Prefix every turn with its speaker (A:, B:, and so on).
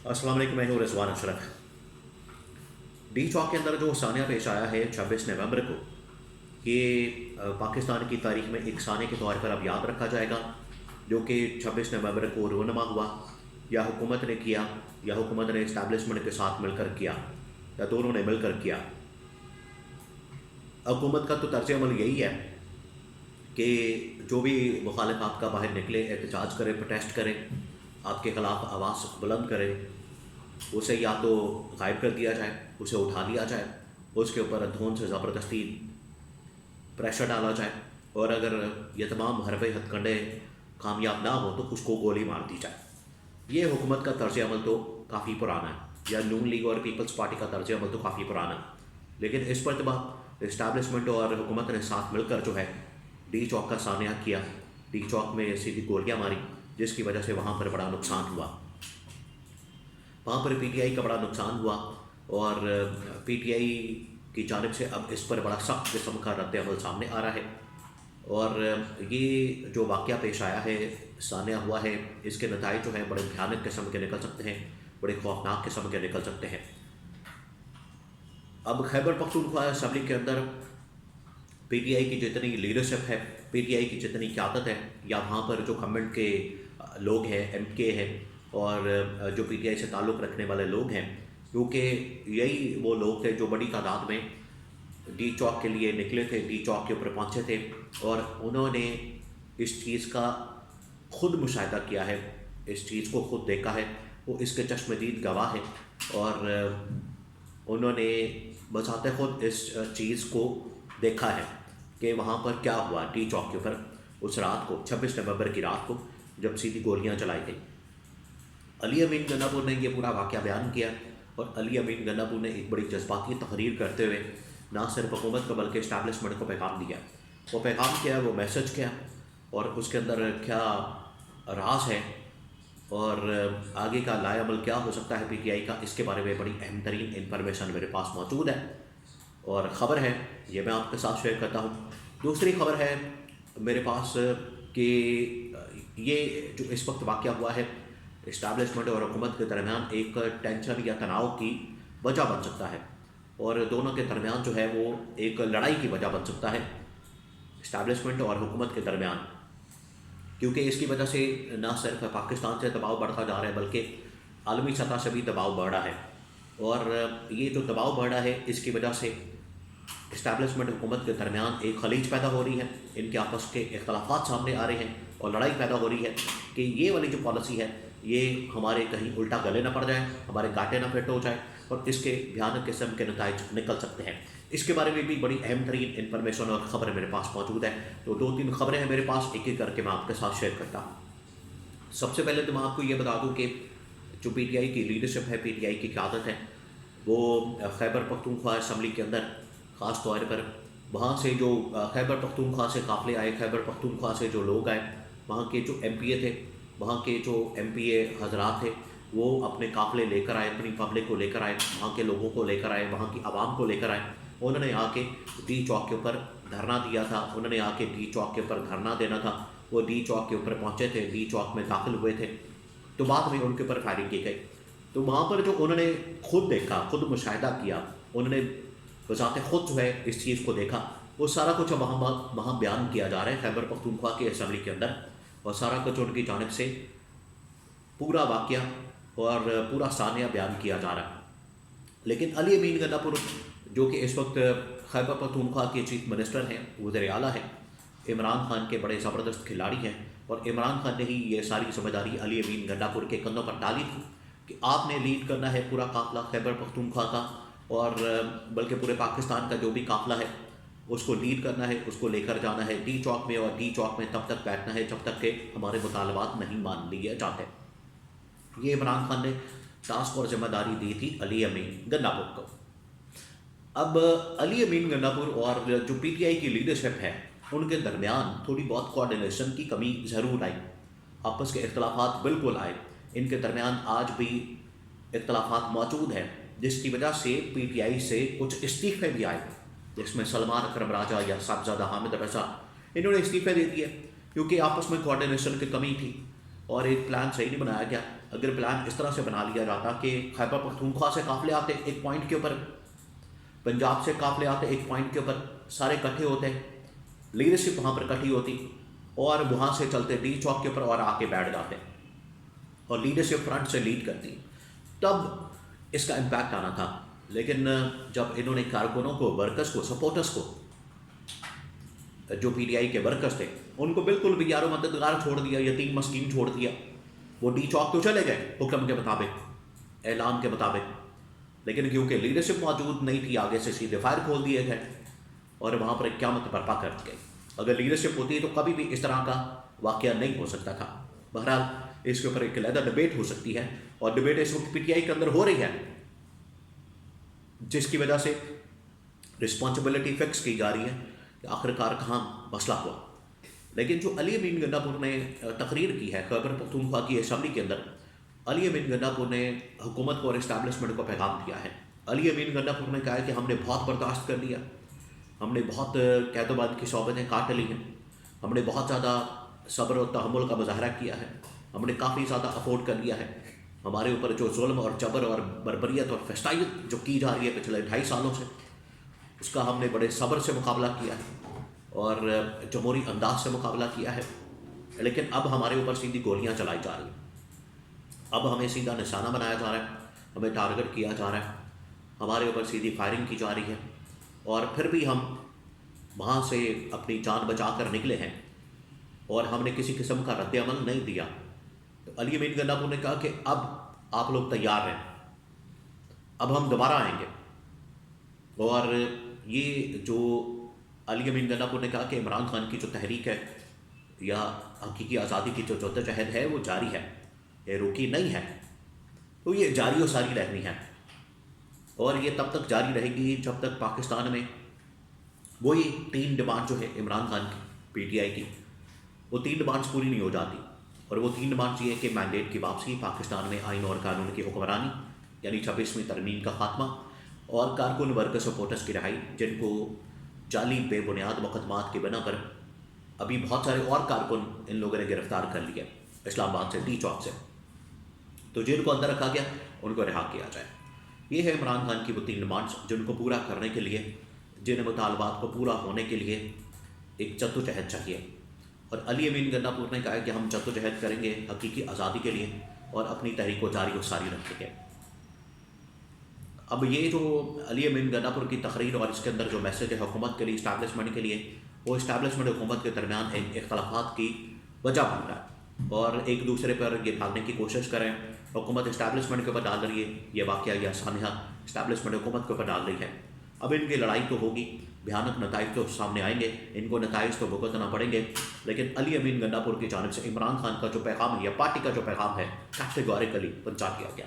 A: अस्सलाम वालेकुम, मैं हूँ रिजवान अशरफ। डी चौक के अंदर जो सानिया पेश आया है 26 नवंबर को, ये पाकिस्तान की तारीख में एक साने के तौर पर अब याद रखा जाएगा, जो कि 26 नवंबर को रूनमा हुआ, या हुकूमत ने किया या हुकूमत ने इस्टेब्लिशमेंट के साथ मिलकर किया, या दोनों ने मिलकर किया। हुकूमत का तो तर्ज अमल यही है कि जो भी मुखालिफ आपका बाहर निकले, एहतजाज करे, प्रोटेस्ट करे, आपके ख़िलाफ़ आवाज़ बुलंद करे, उसे या तो गायब कर दिया जाए, उसे उठा लिया जाए, उसके ऊपर धौन से ज़बरदस्ती प्रेशर डाला जाए, और अगर ये तमाम हरबे हथकंडे कामयाब ना हो तो उसको गोली मार दी जाए। ये हुकूमत का तर्ज अमल तो काफ़ी पुराना है, या नून लीग और पीपल्स पार्टी का तर्ज अमल तो काफ़ी पुराना है, लेकिन इस मरतबा इस्टेब्लिशमेंट और हुकूमत ने साथ मिलकर जो है डी चौक का सानिया किया। डी चौक में सीधी गोलियाँ मारी, जिसकी वजह से वहाँ पर बड़ा नुकसान हुआ। वहाँ पर पीटीआई का बड़ा नुकसान हुआ, और पीटीआई की जानिब से अब इस पर बड़ा सख्त किस्म का रद्द अमल सामने आ रहा है। और ये जो वाक़या पेश आया है, सानिया हुआ है, इसके नताइज जो हैं बड़े भयानक किस्म के निकल सकते हैं, बड़े खौफनाक किस्म के निकल सकते हैं। अब खैबर पख्तूनख्वा असम्बली के अंदर पीटीआई की जितनी लीडरशिप है, पीटीआई की जितनी क़यादत है, या वहाँ पर जो गवर्नमेंट के लोग हैं, एमके हैं, और जो पीटीआई से ताल्लुक़ रखने वाले लोग हैं, क्योंकि यही वो लोग थे जो बड़ी तादाद में डी चौक के लिए निकले थे, डी चौक के ऊपर पहुँचे थे, और उन्होंने इस चीज़ का ख़ुद मुशाहिदा किया है, इस चीज़ को ख़ुद देखा है, वो इसके चश्मदीद गवाह है, और उन्होंने बजाते ख़ुद इस चीज़ को देखा है कि वहाँ पर क्या हुआ डी चौक के ऊपर उस रात को, 26 नवंबर की रात को, जब सीधी गोलियाँ चलाई गई। अली अमीन गन्नापुर ने यह पूरा वाक़या बयान किया, और अली अमीन गन्नापुर ने एक बड़ी जज्बाती तहरीर करते हुए ना सिर्फ हुकूमत को बल्कि इस्टेब्लिशमेंट को पैगाम दिया। वो पैगाम क्या, वो मैसेज क्या, और उसके अंदर क्या राज है, और आगे का लाएअमल क्या हो सकता है पीटीआई का, इसके बारे में बड़ी अहम तरीन इंफॉर्मेशन मेरे पास मौजूद है, और ख़बर है ये मैं आपके साथ शेयर करता हूँ। दूसरी खबर है मेरे पास कि ये जो इस वक्त वाक़या हुआ है इस्टेब्लिशमेंट और हुकूमत के दरमियान एक टेंशन या तनाव की वजह बन सकता है, और दोनों के दरमियान जो है वो एक लड़ाई की वजह बन सकता है इस्टेब्लिशमेंट और हुकूमत के दरमियान, क्योंकि इसकी वजह से ना सिर्फ पाकिस्तान से दबाव बढ़ता जा रहा है बल्कि आलमी सतह से भी दबाव बढ़ रहा है। और ये जो दबाव बढ़ रहा है, इसकी वजह से इस्टेब्लिशमेंट हुकूमत के दरमियान एक खलीज पैदा हो रही है, इनके आपस के इख्तलाफात सामने आ रहे हैं, और लड़ाई पैदा हो रही है कि ये वाली जो पॉलिसी है ये हमारे कहीं उल्टा गले ना पड़ जाए, हमारे गांठे ना फिट हो जाए, और इसके भयानक किस्म के नताइज निकल सकते हैं। इसके बारे में भी बड़ी अहम तरीन इंफॉर्मेशन और ख़बर मेरे पास मौजूद है। तो 2-3 खबरें हैं मेरे पास, एक एक करके मैं आपके साथ शेयर करता हूँ। सबसे पहले तो मैं आपको ये बता दूँ कि जो पीटीआई की लीडरशिप है, पीटीआई की क़यादत है, वो खैबर पख्तूनख्वा असम्बली के अंदर ख़ास तौर पर वहाँ से जो खैबर पख्तूनख्वा से काफ़िले आए, खैबर पख्तूनख्वा से जो लोग आए, वहाँ के जो एमपीए थे, वहाँ के जो एमपीए हजरात थे, वो अपने काफ़िले लेकर आए, अपनी पब्लिक को लेकर आए, वहाँ के लोगों को लेकर आए, वहाँ की आवाम को लेकर आए। उन्होंने आके डी चौक के ऊपर धरना दिया था, उन्होंने आके डी चौक के ऊपर धरना देना था। वो डी चौक के ऊपर पहुँचे थे, डी चौक में दाखिल हुए थे, तो बाद में उनके ऊपर फायरिंग की गई। तो वहाँ पर जो उन्होंने खुद देखा, खुद मुशाहिदा किया, उन्होंने बज़ाते खुद जो है इस चीज़ को देखा, वो सारा कुछ वहाँ बयान किया जा रहा है खैबर पख्तूनख्वा की असम्बली के अंदर, और सारा कुछ उनकी जानिब से पूरा वाक़या और पूरा सानिया बयान किया जा रहा है। लेकिन अली अमीन गन्नापुर जो कि इस वक्त खैबर पख्तूनख्वा के चीफ मिनिस्टर हैं, वज़ीर आला हैं, इमरान खान के बड़े ज़बरदस्त खिलाड़ी हैं, और इमरान खान ने ही ये सारी ज़िम्मेदारी अली अमीन गन्नापुर के कंधों पर डाली थी कि आपने लीड करना है पूरा काफ़िला खैबर पख्तूनख्वा का, और बल्कि पूरे पाकिस्तान का जो भी काफ़िला है उसको लीड करना है, उसको लेकर जाना है डी चौक में, और डी चौक में तब तक बैठना है जब तक कि हमारे मुतालबात नहीं मान लिए जाते। ये इमरान खान ने टास्क और जिम्मेदारी दी थी अली अमीन गन्नापुर को। अब अली अमीन गन्नापुर और जो पीटीआई की लीडरशिप है, उनके दरमियान थोड़ी बहुत कोऑर्डिनेशन की कमी ज़रूर आई, आपस के इख्तलाफात बिल्कुल आए, इनके दरमियान आज भी इख्तलाफात मौजूद हैं, जिसकी वजह से पीटीआई से कुछ इस्तीफ़े भी आए, जिसमें सलमान अकरम राजा या साहबजादा हामिद रजा, इन्होंने इस्तीफ़े दे दिए क्योंकि आपस में कोऑर्डिनेशन की कमी थी और एक प्लान सही नहीं बनाया गया। اگر پلان اس طرح سے بنا لیا جاتا کہ خیبر پختونخوا سے قافلے آتے ایک پوائنٹ کے اوپر، پنجاب سے قافلے آتے ایک پوائنٹ کے اوپر، سارے اکٹھے ہوتے، لیڈرشپ وہاں پر اکٹھی ہوتی اور وہاں سے چلتے ڈی چوک کے اوپر اور آ کے بیٹھ جاتے اور لیڈرشپ فرنٹ سے لیڈ کرتی، تب اس کا امپیکٹ آنا تھا۔ لیکن جب انہوں نے کارکنوں کو، ورکرز کو، سپورٹرز کو، جو پی ٹی آئی کے ورکرز تھے ان کو بالکل بھی یار و مددگار چھوڑ دیا، یتیم مسکین چھوڑ دیا، وہ ڈی چوک تو چلے گئے حکم کے مطابق، اعلان کے مطابق، لیکن کیونکہ لیڈرشپ موجود نہیں تھی آگے سے سیدھے فائر کھول دیے گئے اور وہاں پر ایک قیامت برپا کر دی گئی۔ اگر لیڈرشپ ہوتی تو کبھی بھی اس طرح کا واقعہ نہیں ہو سکتا تھا۔ بہرحال اس کے اوپر ایک علیحدہ ڈبیٹ ہو سکتی ہے، اور ڈبیٹ اس وقت پی ٹی آئی کے اندر ہو رہی ہے، جس کی وجہ سے رسپانسبلٹی فکس کی جا رہی ہے کہ آخرکار کہاں مسئلہ ہوا۔ لیکن جو علی امین گنڈا نے تقریر کی ہے خیبر پختونخوا کی اسمبلی کے اندر، علی امین گنڈا نے حکومت کو اور اسٹیبلشمنٹ کو پیغام دیا ہے۔ علی امین گنڈا نے کہا ہے کہ ہم نے بہت برداشت کر لیا، ہم نے بہت قید و بند کی صحبتیں کاٹ لی ہیں، ہم نے بہت زیادہ صبر و تحمل کا مظاہرہ کیا ہے، ہم نے کافی زیادہ افورڈ کر لیا ہے، ہمارے اوپر جو ظلم اور جبر اور بربریت اور فسٹائیت جو کی جا رہی ہے پچھلے 2.5 سالوں سے، اس کا ہم نے بڑے صبر سے مقابلہ کیا ہے اور جمہوری انداز سے مقابلہ کیا ہے، لیکن اب ہمارے اوپر سیدھی گولیاں چلائی جا رہی ہیں، اب ہمیں سیدھا نشانہ بنایا جا رہا ہے، ہمیں ٹارگٹ کیا جا رہا ہے، ہمارے اوپر سیدھی فائرنگ کی جا رہی ہے، اور پھر بھی ہم وہاں سے اپنی جان بچا کر نکلے ہیں اور ہم نے کسی قسم کا رد عمل نہیں دیا۔ تو علی امین گنڈا نے کہا کہ اب آپ لوگ تیار ہیں، اب ہم دوبارہ آئیں گے۔ اور یہ جو علی امین گنڈا نے کہا کہ عمران خان کی جو تحریک ہے یا حقیقی آزادی کی جو جدوجہد ہے وہ جاری ہے، یہ رکی نہیں ہے، تو یہ جاری و ساری رہنی ہے، اور یہ تب تک جاری رہے گی جب تک پاکستان میں وہی 3 ڈیمانڈ جو ہے عمران خان کی، پی ٹی آئی کی، وہ 3 ڈیمانڈس پوری نہیں ہو جاتی۔ اور وہ 3 ڈیمانڈس یہ ہے کہ مینڈیٹ کی واپسی، پاکستان میں آئین اور قانون کی حکمرانی یعنی 26ویں ترمیم کا خاتمہ، اور کارکن ورکر سپورٹرز کی رہائی جن کو جعلی بے بنیاد مقدمات کی بنا پر ابھی بہت سارے اور کارکن ان لوگوں نے گرفتار کر لیا اسلام آباد سے، ڈی چوک سے، تو جن کو اندر رکھا گیا ان کو رہا کیا جائے۔ یہ ہے عمران خان کی وہ 3 ڈیمانڈس جن کو پورا کرنے کے لیے، جن مطالبات کو پورا ہونے کے لیے ایک جدوجہد چاہیے۔ اور علی امین گنڈا نے کہا ہے کہ ہم جدوجہد کریں گے حقیقی آزادی کے لیے اور اپنی تحریک کو جاری و ساری رکھیں گے۔ اب یہ جو علی امین گنڈا کی تقریر اور اس کے اندر جو میسج ہے حکومت کے لیے، اسٹیبلشمنٹ کے لیے، وہ اسٹیبلشمنٹ حکومت کے درمیان اختلافات کی وجہ بن رہا ہے، اور ایک دوسرے پر یہ بھاگنے کی کوشش کریں۔ حکومت اسٹیبلشمنٹ کے اوپر ڈال رہی ہے یہ واقعہ، یا سانحہ اسٹیبلشمنٹ حکومت کے اوپر ڈال رہی ہے۔ اب ان کی لڑائی تو ہوگی، بھیانک نتائج تو سامنے آئیں گے، ان کو نتائج تو بھگتنا پڑیں گے، لیکن علی امین گنڈا کی جانب سے عمران خان کا جو پیغام ہے یا پارٹی کا جو پیغام ہے کیٹیگوریکلی پہنچا دیا گیا۔